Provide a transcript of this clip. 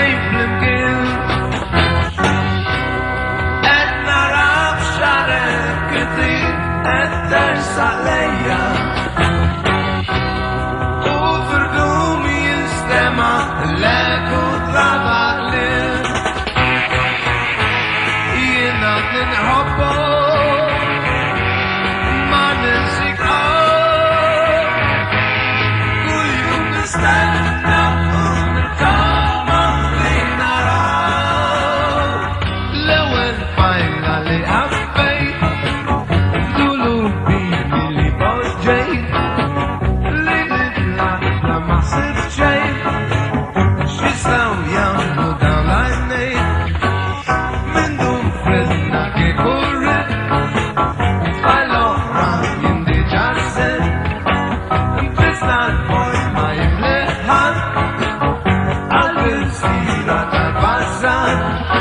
xejn flimkien. Qed nara f'xarek kitieb qed tersaq lejja. U f'rdumi jinstema' l-eku tlabaq lil. Jiena ninħobbok ma ninsieqhom. Kull jum nistenna u nittama li naraw l-ewwel fajla li ħabbejt, dulubini li poġġejt, li nitlaq bla ma ħsibt xejn. X'jistgħu jagħmlu dawn l-għajnejn minn dum fredna kieku rrid, tfajla jien diġà sed, nfissna l-vojt ma jimliħ ħadd, għall-sira tal-passat.